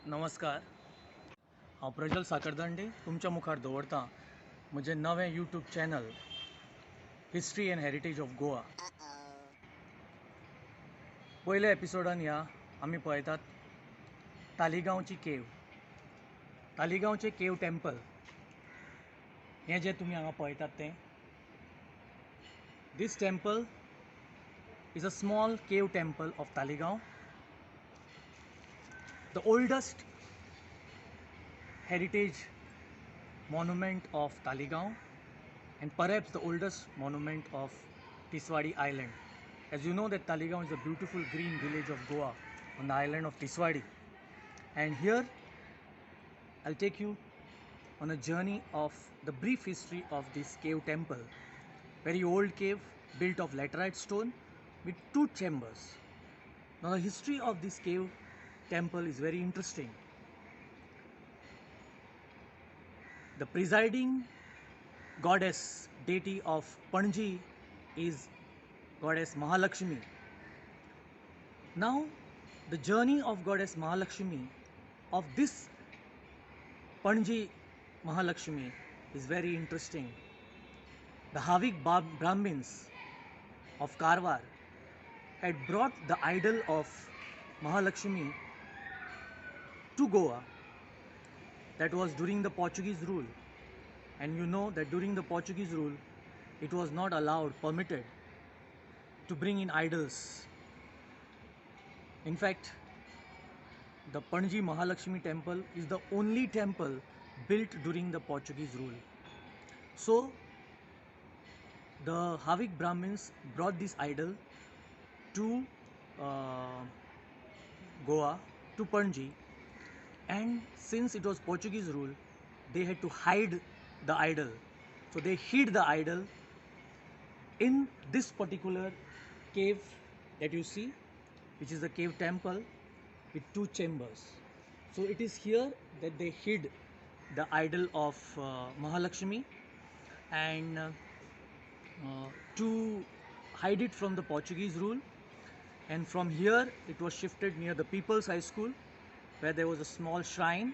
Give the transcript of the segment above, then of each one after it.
नमस्कार. हांव प्रज्वल साखरदंडे तुमच्या मुखार दवरतां म्हजें नवें YouTube channel history and heritage of Goa. पयल्या एपिसोडान ह्या आमी पळयतात तालिगांवची केव, तालिगांवचें केव टेम्पल. हें जें तुमी हांगा पळयतात तें this temple is a small cave temple of Taleigao. The oldest heritage monument of Taligaon and perhaps the oldest monument of Tiswadi Island. As you know that Taligaon is a beautiful green village of Goa on the island of Tiswadi, and here I'll take you on a journey of the brief history of this cave temple. Very old cave built of laterite stone with 2 chambers. Now the history of this cave temple is very interesting. The presiding goddess deity of Panji is goddess Mahalakshmi. Now the journey of goddess Mahalakshmi, of this Panji Mahalakshmi, is very interesting. The Havik Brahmins of Karwar had brought the idol of Mahalakshmi to Goa. That was during the Portuguese rule, and you know that during the Portuguese rule it was not allowed, permitted to bring in idols. In fact, the Panji Mahalakshmi temple is the only temple built during the Portuguese rule. So the Havik Brahmins brought this idol to Goa, to Panji, and since it was Portuguese rule, they had to hide the idol. So they hid the idol in this particular cave that you see, which is the cave temple with 2 chambers. So it is here that they hid the idol of Mahalakshmi, and to hide it from the Portuguese rule. And from here it was shifted near the People's High School, where there was a small shrine.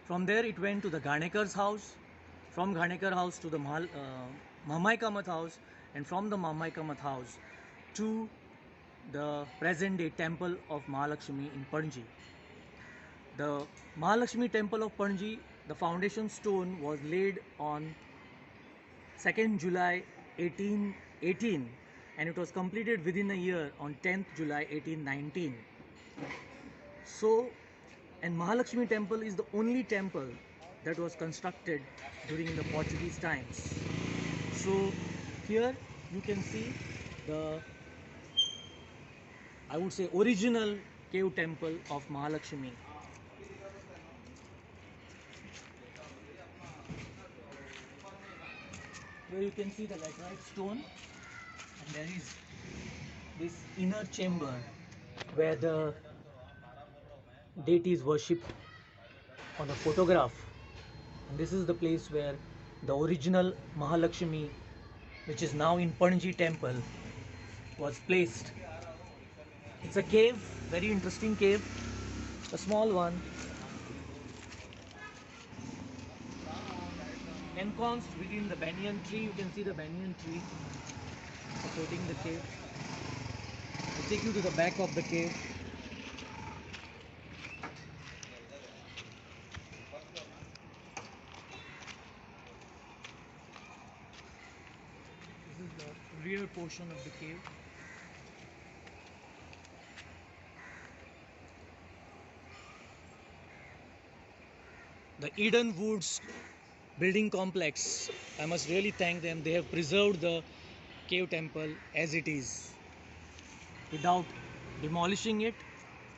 From there it went to the Ghanekar's house, from Ghanekar house to the Mamai Kamath house, and from the Mamai Kamath house to the present day temple of Mahalakshmi in Panji. The Mahalakshmi temple of Panji, the foundation stone was laid on 2nd July 1818, and it was completed within a year on 10th July 1819. So, and Mahalakshmi temple is the only temple that was constructed during the Portuguese times. So here you can see the, I would say, original cave temple of Mahalakshmi. Here you can see the laterite stone, and there is this inner chamber where the deity is worshipped on a photograph, and this is the place where the original Mahalakshmi, which is now in Panji temple, was placed. It's a cave, very interesting cave, a small one, ensconced within the banyan tree. You can see the banyan tree supporting the cave. I'll take you to the back of the cave. This is the rear portion of the cave. The Eden Woods building complex, I must really thank them. They have preserved the cave temple as it is without demolishing it,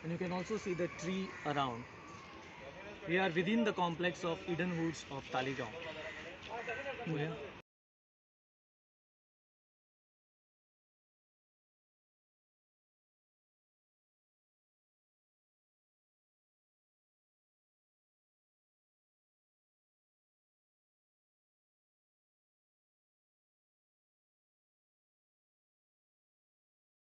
and you can also see the tree around. We are within the complex of Eden Woods of Taligaon.